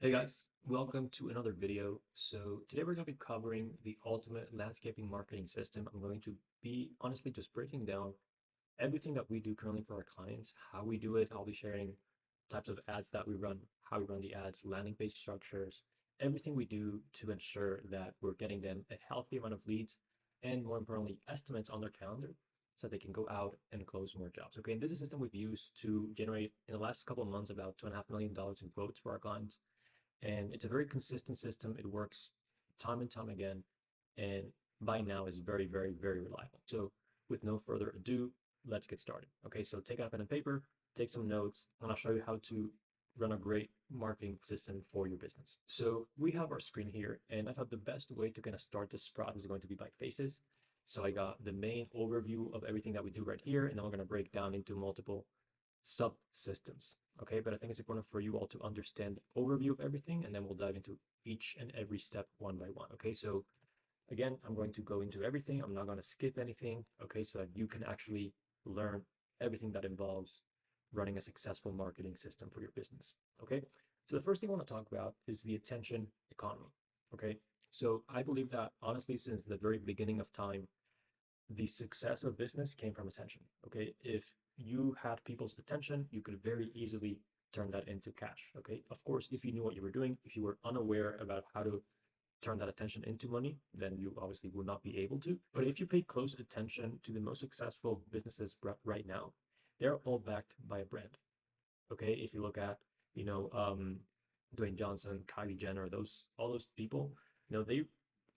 Hey guys, welcome to another video. So today we're going to be covering the ultimate landscaping marketing system. I'm going to be honestly just breaking down everything that we do currently for our clients, how we do it. I'll be sharing types of ads that we run, how we run the ads, landing page structures, everything we do to ensure that we're getting them a healthy amount of leads and more importantly, estimates on their calendar so they can go out and close more jobs. Okay, and this is a system we've used to generate in the last couple of months about $2.5 million in quotes for our clients, and it's a very consistent system. It works time and time again, and by now is very, very, very reliable. So with no further ado, let's get started. Okay, so take out a pen and paper, take some notes, and I'll show you how to run a great marketing system for your business. So we have our screen here, and I thought the best way to kind of start this process is going to be by phases. So I got the main overview of everything that we do right here, and then we're going to break down into multiple subsystems. Okay, but I think it's important for you all to understand the overview of everything, and then we'll dive into each and every step one by one. Okay, so again, I'm going to go into everything. I'm not going to skip anything. Okay, so that you can actually learn everything that involves running a successful marketing system for your business. Okay, so the first thing I want to talk about is the attention economy. Okay, so I believe that honestly, since the very beginning of time, the success of business came from attention. Okay, if you had people's attention, you could very easily turn that into cash. Okay, of course, if you knew what you were doing, if you were unaware about how to turn that attention into money, then you obviously would not be able to. But if you pay close attention to the most successful businesses right now, they're all backed by a brand. Okay, if you look at, you know, Dwayne Johnson, Kylie Jenner, those all those people, they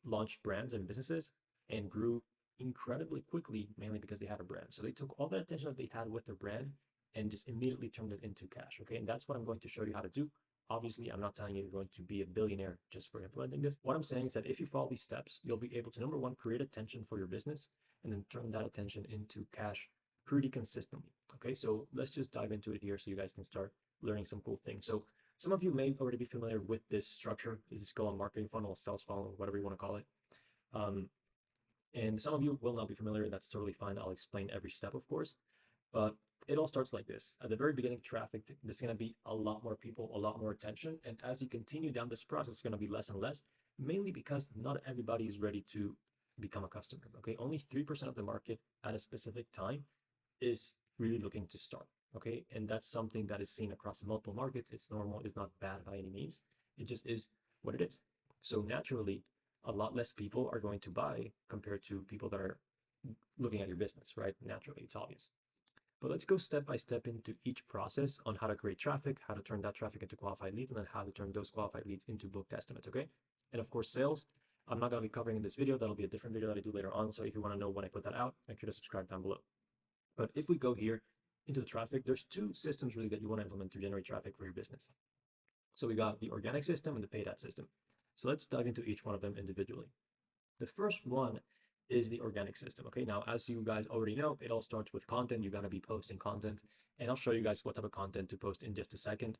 launched brands and businesses and grew incredibly quickly, mainly because they had a brand. So they took all the attention that they had with their brand and just immediately turned it into cash. Okay, and that's what I'm going to show you how to do. Obviously, I'm not telling you you're going to be a billionaire just for implementing this. What I'm saying is that if you follow these steps, you'll be able to, number one, create attention for your business and then turn that attention into cash pretty consistently. Okay, so let's just dive into it here so you guys can start learning some cool things. So some of you may already be familiar with this structure. This is called a marketing funnel, a sales funnel, whatever you want to call it. Um, and some of you will not be familiar. That's totally fine. I'll explain every step, of course. But it all starts like this. At the very beginning, traffic, there's going to be a lot more people, a lot more attention. And as you continue down this process, it's going to be less and less, mainly because not everybody is ready to become a customer. Okay, only 3% of the market at a specific time is really looking to start. Okay, and that's something that is seen across multiple markets. It's normal, it's not bad by any means. It just is what it is. So naturally, a lot less people are going to buy compared to people that are looking at your business, right? Naturally, it's obvious. But let's go step by step into each process on how to create traffic, how to turn that traffic into qualified leads, and then how to turn those qualified leads into booked estimates, okay? And of course, sales, I'm not going to be covering in this video. That'll be a different video that I do later on. So if you want to know when I put that out, make sure to subscribe down below. But if we go here into the traffic, there's two systems really that you want to implement to generate traffic for your business. So we got the organic system and the paid ad system. So let's dive into each one of them individually. The first one is the organic system. Okay, now as you guys already know, it all starts with content. You got to be posting content, and I'll show you guys what type of content to post in just a second.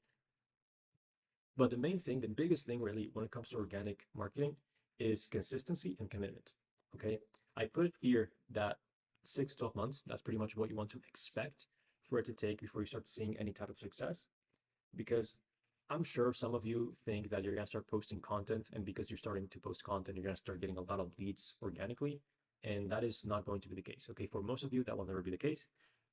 But the main thing, the biggest thing really when it comes to organic marketing is consistency and commitment. Okay, I put here that 6 to 12 months, that's pretty much what you want to expect for it to take before you start seeing any type of success. Because I'm sure some of you think that you're going to start posting content, and because you're starting to post content, you're going to start getting a lot of leads organically. And that is not going to be the case. Okay, for most of you, that will never be the case.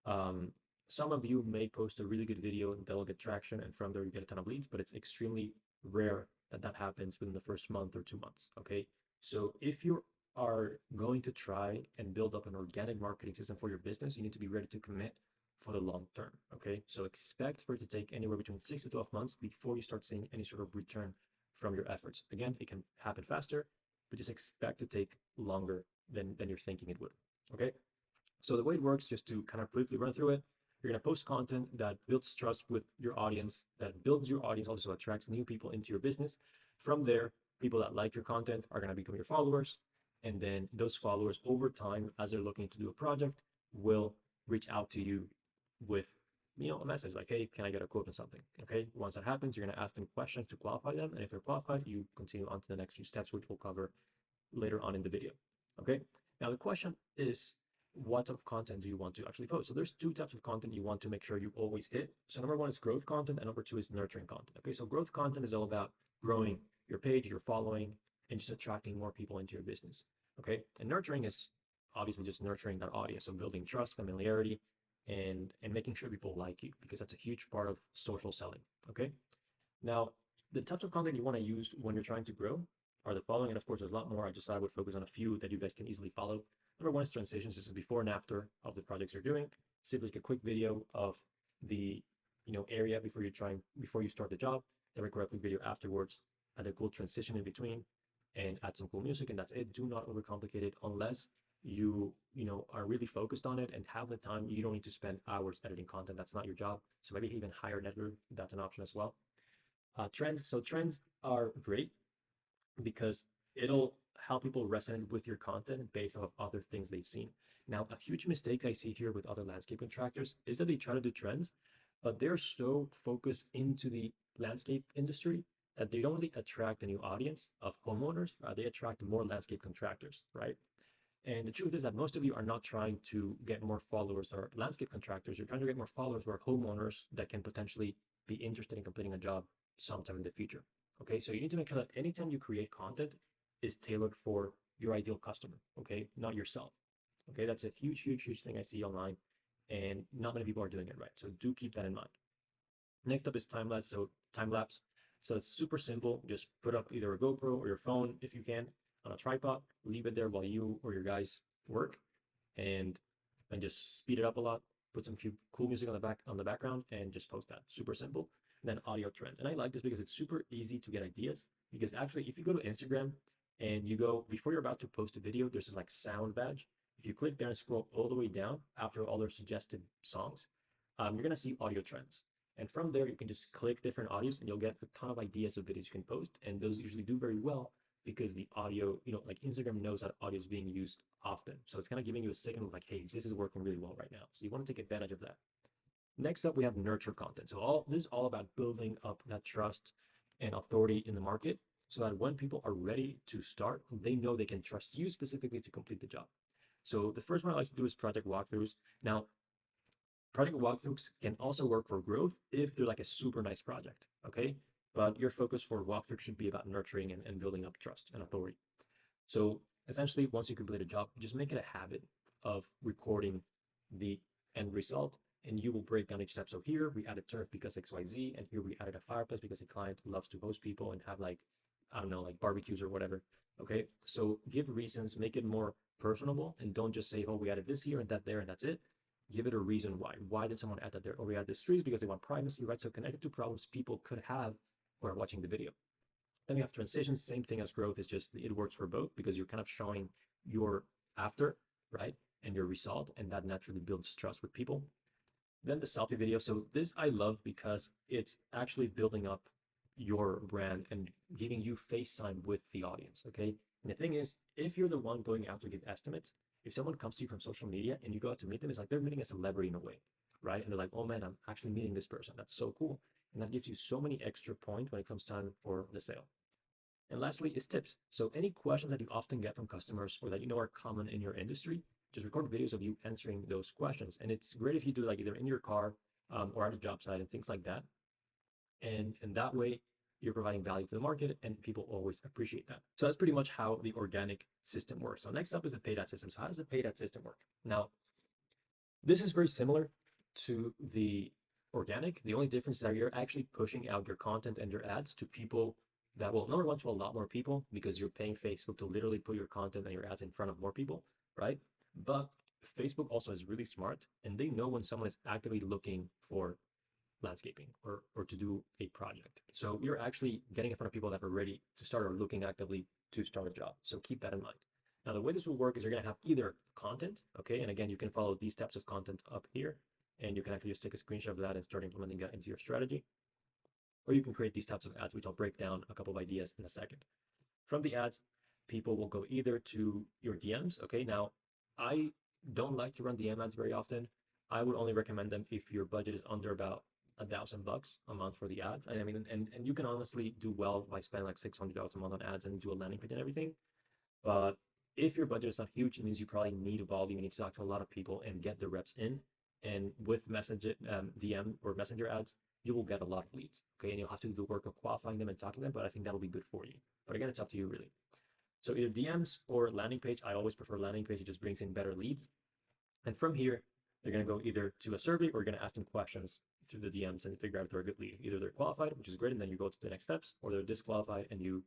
Um, some of you may post a really good video that will get traction, and from there you get a ton of leads, but it's extremely rare that that happens within the first month or 2 months. Okay, so if you are going to try and build up an organic marketing system for your business, you need to be ready to commit for the long term. Okay, so expect for it to take anywhere between 6 to 12 months before you start seeing any sort of return from your efforts. Again, it can happen faster, but just expect to take longer than you're thinking it would. Okay, so the way it works, just to kind of briefly run through it, you're going to post content that builds trust with your audience, that builds your audience, also attracts new people into your business. From there, people that like your content are going to become your followers. And then those followers over time, as they're looking to do a project, will reach out to you with a message like, hey, can I get a quote on something? Okay, once that happens, you're going to ask them questions to qualify them. And if they're qualified, you continue on to the next few steps, which we'll cover later on in the video. Okay, now the question is, what type of content do you want to actually post? So there's two types of content you want to make sure you always hit. So number one is growth content, and number two is nurturing content. Okay, so growth content is all about growing your page, your following, and just attracting more people into your business. Okay, and nurturing is obviously just nurturing that audience, so building trust, familiarity, and making sure people like you, because that's a huge part of social selling. Okay, now the types of content you want to use when you're trying to grow are the following, and of course there's a lot more. I would focus on a few that you guys can easily follow. Number one is transitions. This is before and after of the projects you're doing. Simply like a quick video of the area before you start the job. Then record a quick video afterwards, add a cool transition in between, and add some cool music, and that's it. Do not overcomplicate it unless you are really focused on it and have the time. You don't need to spend hours editing content. That's not your job. So maybe even hire an editor. That's an option as well. Trends. So trends are great because it'll help people resonate with your content based off other things they've seen. Now, a huge mistake I see here with other landscape contractors is that they try to do trends, but they're so focused into the landscape industry that they don't really attract a new audience of homeowners. They attract more landscape contractors, right? And the truth is that most of you are not trying to get more followers or landscape contractors. You're trying to get more followers who are homeowners that can potentially be interested in completing a job sometime in the future. Okay, so you need to make sure that anytime you create content is tailored for your ideal customer, okay, not yourself. Okay, that's a huge, huge, huge thing I see online, and not many people are doing it right. So do keep that in mind. Next up is time lapse. So time lapse. So it's super simple. Just put up either a GoPro or your phone if you can on a tripod, leave it there while you or your guys work, and just speed it up a lot. Put some cool music on the background, and just post that. Super simple. And then audio trends. And I like this because it's super easy to get ideas. Because actually, if you go to Instagram and you go before you're about to post a video, there's this like sound badge. If you click there and scroll all the way down after all their suggested songs, you're gonna see audio trends. And from there, you can just click different audios and you'll get a ton of ideas of videos you can post. And those usually do very well because the audio, like Instagram knows that audio is being used often. So it's kind of giving you a signal of like, hey, this is working really well right now. So you want to take advantage of that. Next up, we have nurture content. So this is all about building up that trust and authority in the market so that when people are ready to start, they know they can trust you specifically to complete the job. So the first one I like to do is project walkthroughs. Now, project walkthroughs can also work for growth if they're like a super nice project, okay? But your focus for walkthrough should be about nurturing and building up trust and authority. So essentially, once you complete a job, just make it a habit of recording the end result, and you will break down each step. So here we added turf because XYZ, and here we added a fireplace because the client loves to host people and have like, I don't know, like barbecues or whatever. Okay, so give reasons, make it more personable, and don't just say, oh, we added this here and that there, and that's it. Give it a reason why. Why did someone add that there? Or we added this trees because they want privacy, right? So connect it to problems people could have while watching the video. Then you have transitions, same thing as growth. It's just it works for both because you're kind of showing your after, right? And your result, and that naturally builds trust with people. Then the selfie video. So this I love because it's actually building up your brand and giving you face time with the audience, okay? And the thing is, if you're the one going out to give estimates, if someone comes to you from social media and you go out to meet them, it's like they're meeting a celebrity in a way, right? And they're like, oh man, I'm actually meeting this person. That's so cool. And that gives you so many extra points when it comes time for the sale. And lastly is tips. So any questions that you often get from customers or that you know are common in your industry, just record videos of you answering those questions. And it's great if you do like either in your car or at a job site and things like that. And that way you're providing value to the market and people always appreciate that. So that's pretty much how the organic system works. So next up is the paid ad system. So how does the paid ad system work? Now, this is very similar to the organic. The only difference is that you're actually pushing out your content and your ads to people that will, number one, to a lot more people because you're paying Facebook to literally put your content and your ads in front of more people, right? But Facebook also is really smart and they know when someone is actively looking for landscaping or to do a project. So you're actually getting in front of people that are ready to start or looking actively to start a job. So keep that in mind. Now, the way this will work is you're going to have either content, okay? And again, you can follow these types of content up here, and you can actually just take a screenshot of that and start implementing that into your strategy. Or you can create these types of ads, which I'll break down a couple of ideas in a second. From the ads, people will go either to your DMs, okay? Now, I don't like to run DM ads very often. I would only recommend them if your budget is under about $1,000 a month for the ads. I mean, and you can honestly do well by spending like $600 a month on ads and do a landing page and everything. But If your budget is not huge, it means you probably need volume. You need to talk to a lot of people and get the reps in. And with message, DM or messenger ads, you will get a lot of leads. Okay. And you'll have to do the work of qualifying them and talking to them, but I think that'll be good for you. But again, it's up to you really. So either DMs or landing page. I always prefer landing page. It just brings in better leads. And from here, they're going to go either to a survey or you're going to ask them questions through the DMs and figure out if they're a good lead. Either they're qualified, which is great, and then you go to the next steps, or they're disqualified and you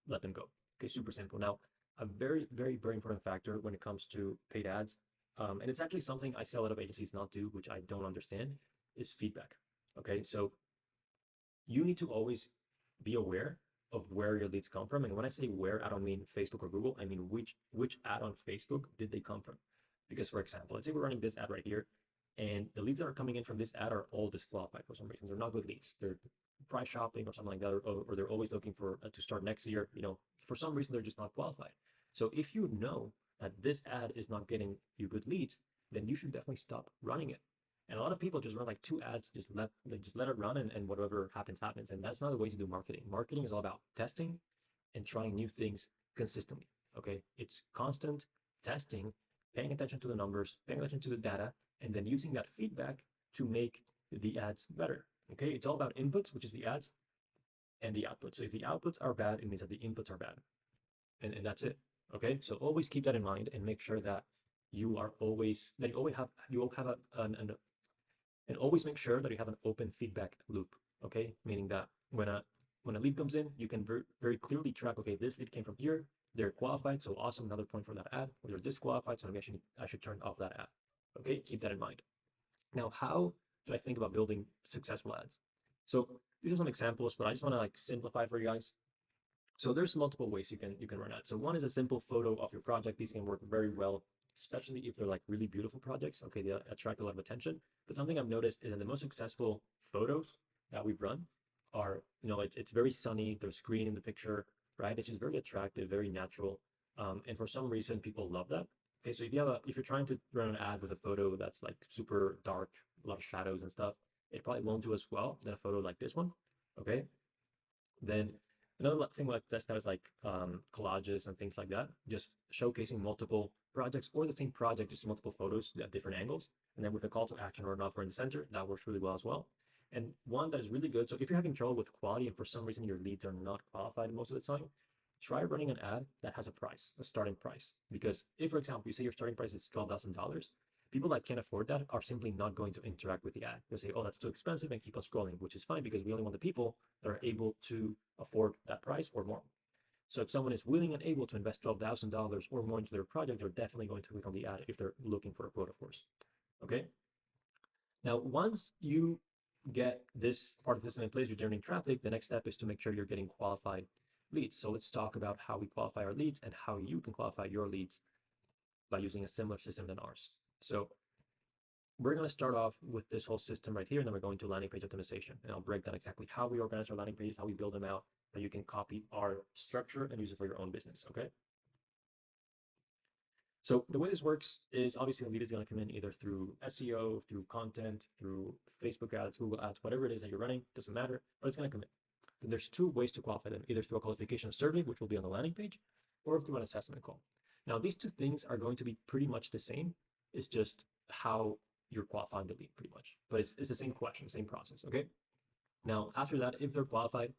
let them go. Okay, super simple. Now, a very, very, very important factor when it comes to paid ads, and it's actually something I see a lot of agencies not do, which I don't understand, is feedback. Okay, so you need to always be aware of where your leads come from. And when I say where, I don't mean Facebook or Google. I mean which ad on Facebook did they come from? Because for example, let's say we're running this ad right here, and the leads that are coming in from this ad are all disqualified for some reason. They're not good leads. They're price shopping or something like that, or they're always looking for to start next year. You know, for some reason they're just not qualified. So if you know that this ad is not getting you good leads, then you should definitely stop running it. And a lot of people just run like 2 ads, just let it run, and whatever happens, happens. And that's not the way to do marketing. Marketing is all about testing and trying new things consistently. Okay. It's constant testing, paying attention to the numbers, paying attention to the data, and then using that feedback to make the ads better. Okay. It's all about inputs, which is the ads, and the outputs. So if the outputs are bad, it means that the inputs are bad. And that's it. Okay. So always keep that in mind and make sure that you are always, that you always have and always make sure that you have an open feedback loop. Okay, meaning that when a lead comes in, you can very clearly track, okay, this lead came from here, they're qualified, so awesome, another point for that ad, or they're disqualified, so maybe I should turn off that ad. Okay, keep that in mind. Now, how do I think about building successful ads? So these are some examples, but I just want to like simplify for you guys. So there's multiple ways you can run ads. So one is a simple photo of your project. These can work very well, especially if they're like really beautiful projects. Okay, they attract a lot of attention. But something I've noticed is that the most successful photos that we've run are, it's very sunny. There's green in the picture, right? It's just very attractive, very natural. And for some reason, people love that. Okay, so if you're trying to run an ad with a photo that's like super dark, a lot of shadows and stuff, it probably won't do as well than a photo like this one. Okay, then another thing like this that is like collages and things like that, just showcasing multiple projects or the same project, just multiple photos at different angles. And then with a call to action or an offer in the center, that works really well as well. And one that is really good. So if you're having trouble with quality and for some reason your leads are not qualified most of the time, try running an ad that has a price, a starting price. Because if, for example, you say your starting price is $12,000, people that can't afford that are simply not going to interact with the ad. They'll say, oh, that's too expensive, and keep on scrolling, which is fine because we only want the people that are able to afford that price or more. So if someone is willing and able to invest $12,000 or more into their project, they're definitely going to click on the ad if they're looking for a quote, of course. Okay. Now, once you get this part of this in place, you're generating traffic, the next step is to make sure you're getting qualified leads. So let's talk about how we qualify our leads and how you can qualify your leads by using a similar system than ours. So we're going to start off with this whole system right here, and then we're going to landing page optimization. And I'll break down exactly how we organize our landing pages, how we build them out, so you can copy our structure and use it for your own business, okay? So the way this works is obviously the lead is going to come in either through SEO, through content, through Facebook ads, Google ads, whatever it is that you're running, doesn't matter, but it's going to come in. And there's 2 ways to qualify them, either through a qualification survey, which will be on the landing page, or through an assessment call. Now, these 2 things are going to be pretty much the same. It's just how you're qualifying the lead pretty much, but it's the same question, same process. Okay. Now, after that, if they're qualified,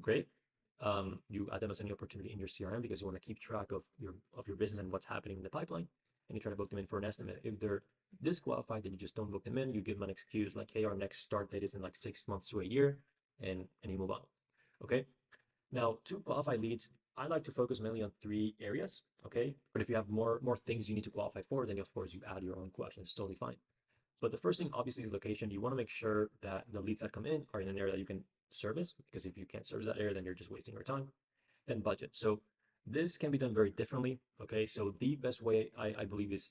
great. You add them as any opportunity in your CRM because you want to keep track of your business and what's happening in the pipeline, and you try to book them in for an estimate. If they're disqualified, then you just don't book them in. You give them an excuse like, hey, our next start date is in like 6 months to a year, and you move on. Okay. Now, to qualify leads, I like to focus mainly on 3 areas. Okay. But if you have more things you need to qualify for, then of course you add your own questions. It's totally fine. But the first thing obviously is location. You want to make sure that the leads that come in are in an area that you can service, because if you can't service that area, then you're just wasting your time. Then budget. So this can be done very differently. Okay. So the best way I believe is,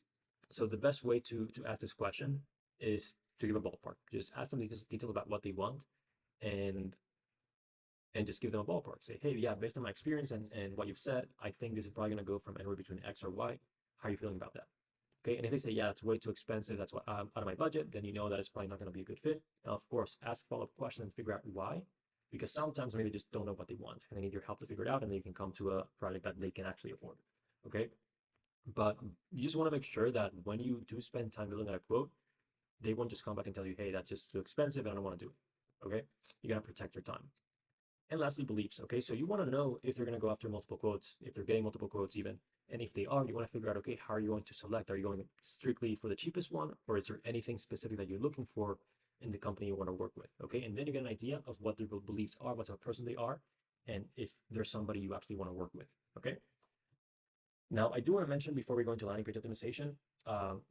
so the best way to ask this question is to give a ballpark. Just ask them details about what they want, and just give them a ballpark. Say, hey, yeah, based on my experience and what you've said, I think this is probably going to go from anywhere between X or Y. How are you feeling about that? Okay, and if they say, yeah, it's way too expensive, that's what out of my budget, then you know that it's probably not going to be a good fit. Now, of course, ask follow-up questions and figure out why, because sometimes maybe they just don't know what they want and they need your help to figure it out, and then you can come to a project that they can actually afford. Okay, But you just want to make sure that when you do spend time building out a quote, they won't just come back and tell you, hey, that's just too expensive and I don't want to do it. Okay. You got to protect your time. And lastly, beliefs. Okay. So you want to know if they're going to go after multiple quotes, if they're getting multiple quotes even. And if they are, you want to figure out, okay, how are you going to select? Are you going strictly for the cheapest one? Or is there anything specific that you're looking for in the company you want to work with? Okay. And then you get an idea of what their beliefs are, what type of person they are, and if there's somebody you actually want to work with. Okay. Now, I do want to mention before we go into landing page optimization,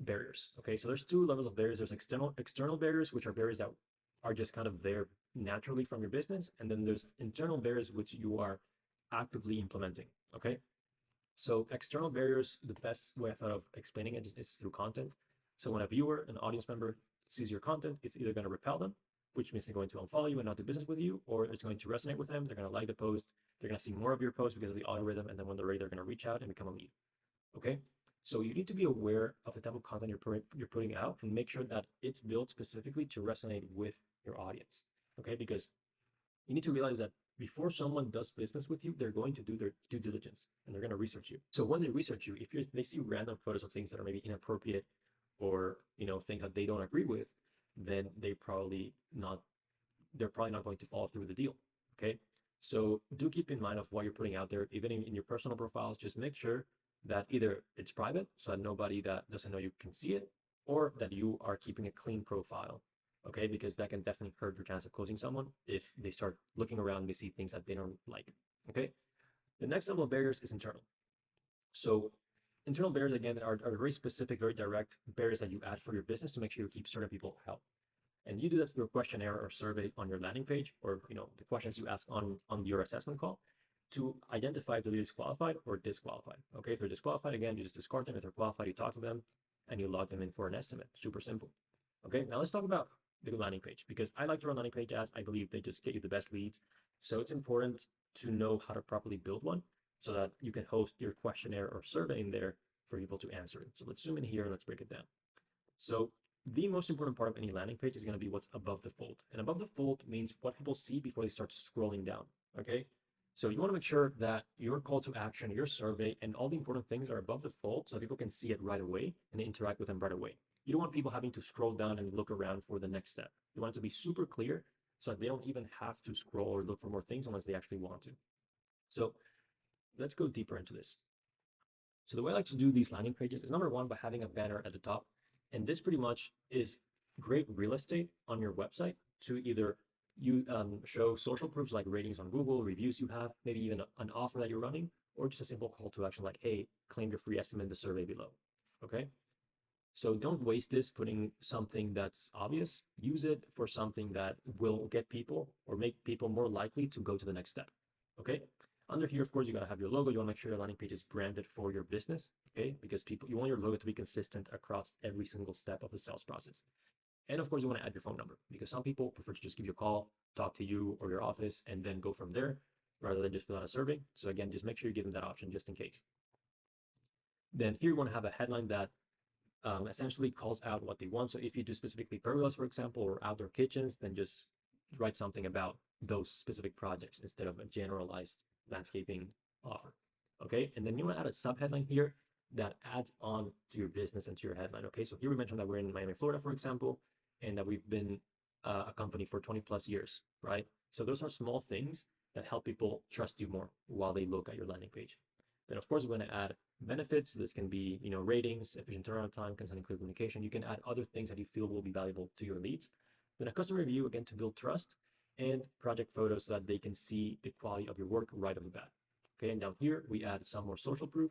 barriers. Okay, so there's two levels of barriers. There's external barriers, which are barriers that are just kind of there naturally from your business, and then there's internal barriers which you are actively implementing. Okay, so external barriers, the best way I thought of explaining it is through content. So when a viewer, an audience member sees your content, it's either going to repel them, which means they're going to unfollow you and not do business with you, or it's going to resonate with them. They're going to like the post. They're going to see more of your posts because of the algorithm, and then when they're ready, they're going to reach out and become a lead. Okay, so you need to be aware of the type of content you're putting out and make sure that it's built specifically to resonate with your audience. Okay, because you need to realize that before someone does business with you, they're going to do their due diligence and they're going to research you. So when they research you, if they see random photos of things that are maybe inappropriate or things that they don't agree with, then they're probably not going to follow through with the deal. Okay. So do keep in mind of what you're putting out there, even in your personal profiles. Just make sure that either it's private so that nobody that doesn't know you can see it, or that you are keeping a clean profile. Okay. Because that can definitely hurt your chance of closing someone if they start looking around and they see things that they don't like. Okay. The next level of barriers is internal. So internal barriers, again, are very specific, very direct barriers that you add for your business to make sure you keep certain people out. And you do this through a questionnaire or survey on your landing page, or the questions you ask on your assessment call to identify if they're disqualified or disqualified. Okay, if they're disqualified, again, you just discard them. If they're qualified, you talk to them and you log them in for an estimate. Super simple. Okay, now let's talk about the landing page, because I like to run landing page ads. I believe they just get you the best leads. So it's important to know how to properly build one so that you can host your questionnaire or survey in there for people to answer it. So let's zoom in here and let's break it down. So the most important part of any landing page is going to be what's above the fold. And above the fold means what people see before they start scrolling down. Okay. So you want to make sure that your call to action, your survey, and all the important things are above the fold so people can see it right away and interact with them right away. You don't want people having to scroll down and look around for the next step. You want it to be super clear so that they don't even have to scroll or look for more things unless they actually want to. So let's go deeper into this. So the way I like to do these landing pages is, number one, by having a banner at the top. And this pretty much is great real estate on your website to either you show social proofs like ratings on Google, reviews you have, maybe even an offer that you're running, or just a simple call to action like, hey, claim your free estimate in the survey below. Okay. So don't waste this putting something that's obvious. Use it for something that will get people or make people more likely to go to the next step. Okay. Under here, of course, you got to have your logo. You want to make sure your landing page is branded for your business. Okay. Because you want your logo to be consistent across every single step of the sales process. And of course, you want to add your phone number, because some people prefer to just give you a call, talk to you or your office, and then go from there rather than just fill out a survey. So again, just make sure you give them that option just in case. Then here you want to have a headline that essentially calls out what they want. So if you do specifically pergolas, for example, or outdoor kitchens, then just write something about those specific projects instead of a generalized landscaping offer. Okay, and then you want to add a subheadline here that adds on to your business and to your headline. Okay, so here we mentioned that we're in Miami, Florida, for example, and that we've been a company for 20 plus years, right? So those are small things that help people trust you more while they look at your landing page. Then of course, we're going to add benefits. This can be, ratings, efficient turnaround time, constant clear communication. You can add other things that you feel will be valuable to your leads. Then a customer review, again, to build trust, and project photos so that they can see the quality of your work right off the bat. Okay, and down here, we add some more social proof,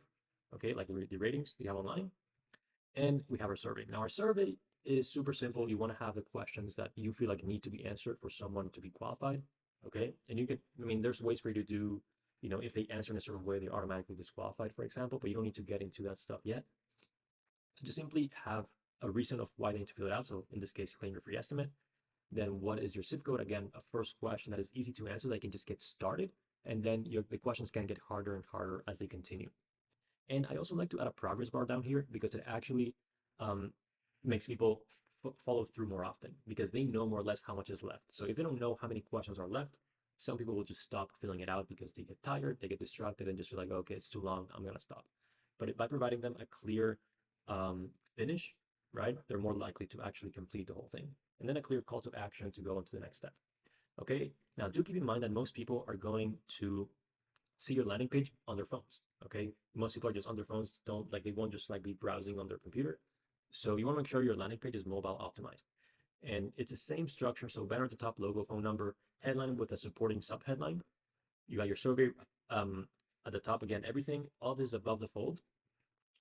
okay, like the ratings we have online. And we have our survey. Now, our survey is super simple. You want to have the questions that you feel like need to be answered for someone to be qualified. Okay, and you can, there's ways for you to do, if they answer in a certain way, they're automatically disqualified, for example, but you don't need to get into that stuff yet. So just simply have a reason of why they need to fill it out. So in this case, claim your free estimate. Then what is your zip code? Again, a first question that is easy to answer, that you can just get started. And then the questions can get harder and harder as they continue. And I also like to add a progress bar down here because it actually makes people follow through more often, because they know more or less how much is left. So if they don't know how many questions are left, some people will just stop filling it out because they get tired, they get distracted, and just feel like, okay, it's too long, I'm going to stop. but by providing them a clear finish, right, they're more likely to actually complete the whole thing. And then a clear call to action to go into the next step. Okay, now do keep in mind that most people are going to see your landing page on their phones. Okay, most people are just on their phones, don't like, they won't just like be browsing on their computer. So you want to make sure your landing page is mobile optimized. And it's the same structure. So banner at the top, logo, phone number, headline with a supporting sub headline. You got your survey at the top again, everything, all this above the fold.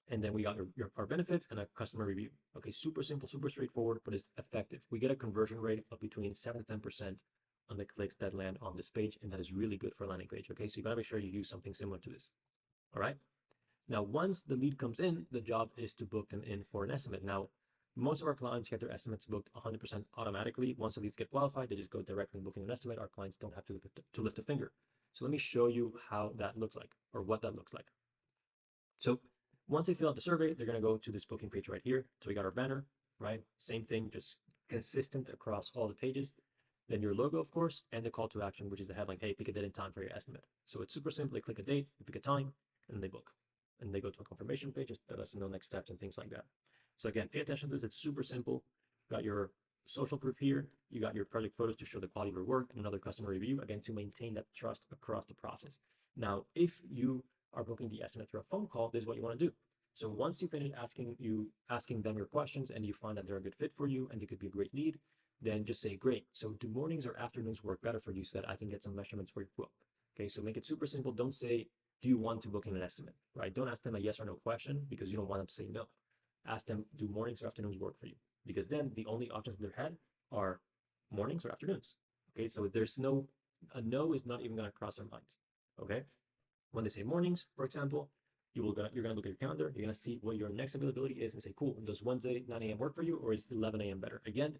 And then we got our benefits and a customer review. Okay, super simple, super straightforward, but it's effective. We get a conversion rate of between 7 to 10% on the clicks that land on this page, and that is really good for a landing page. Okay, so you gotta make sure you use something similar to this. All right. Now, once the lead comes in, the job is to book them in for an estimate. Now, most of our clients get their estimates booked 100% automatically. Once the leads get qualified, they just go directly booking an estimate. Our clients don't have to lift a finger. So let me show you how that looks like, or what that looks like. So once they fill out the survey, they're going to go to this booking page right here. So we got our banner, right? Same thing, just consistent across all the pages. Then your logo, of course, and the call to action, which is the headline, hey, pick a date and time for your estimate. So it's super simple. They click a date, you pick a time, and they book. And they go to a confirmation page, just let us know next steps and things like that. So again, pay attention to this. It's super simple. Got your social proof here. You got your project photos to show the quality of your work, and another customer review, again, to maintain that trust across the process. Now, if you are booking the estimate through a phone call, this is what you want to do. So once you finish asking them your questions and you find that they're a good fit for you and they could be a great lead, then just say, great. So do mornings or afternoons work better for you so that I can get some measurements for your quote? Okay, so make it super simple. Don't say, do you want to book in an estimate, right? Don't ask them a yes or no question because you don't want them to say no. Ask them, do mornings or afternoons work for you? Because then the only options in their head are mornings or afternoons. Okay, so there's a no is not even going to cross their minds. Okay, when they say mornings, for example, you're gonna look at your calendar, you're gonna see what your next availability is and say, cool, does Wednesday 9 a.m. work for you, or is 11 a.m. better? Again,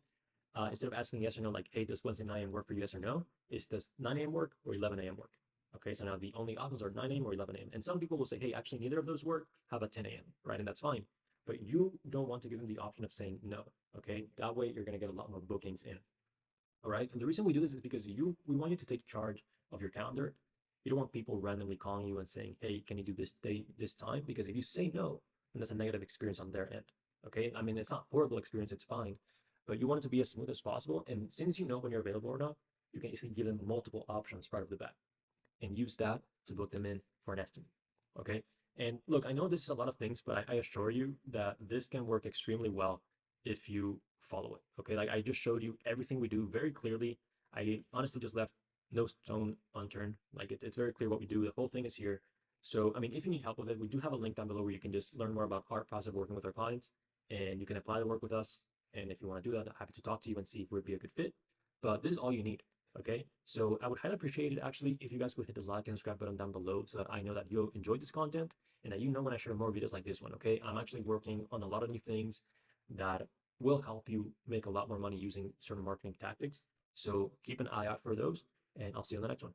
instead of asking yes or no, like, hey, does Wednesday 9 a.m. work for you, yes or no, does 9 a.m. work or 11 a.m. work? Okay, so now the only options are 9 a.m. or 11 a.m. And some people will say, hey, actually neither of those work, how about 10 a.m., right? And that's fine. But you don't want to give them the option of saying no, okay? That way you're gonna get a lot more bookings in. All right, and the reason we do this is because we want you to take charge of your calendar. You don't want people randomly calling you and saying, hey, can you do this date, this time? Because if you say no, then that's a negative experience on their end. Okay, I mean, it's not a horrible experience, it's fine, but you want it to be as smooth as possible. And since you know when you're available or not, you can easily give them multiple options right off the bat and use that to book them in for an estimate. Okay, and look, I know this is a lot of things, but I assure you that this can work extremely well if you follow it. Okay, like I just showed you everything we do very clearly. I honestly just left no stone unturned. Like it's very clear what we do. The whole thing is here. So, I mean, if you need help with it, we do have a link down below where you can just learn more about our process of working with our clients, and you can apply to work with us. And if you want to do that, I'm happy to talk to you and see if we'd be a good fit. But this is all you need. Okay, so I would highly appreciate it actually if you guys would hit the like and subscribe button down below so that I know that you enjoyed this content and that you know when I share more videos like this one. Okay, I'm actually working on a lot of new things that will help you make a lot more money using certain marketing tactics. So keep an eye out for those, and I'll see you on the next one.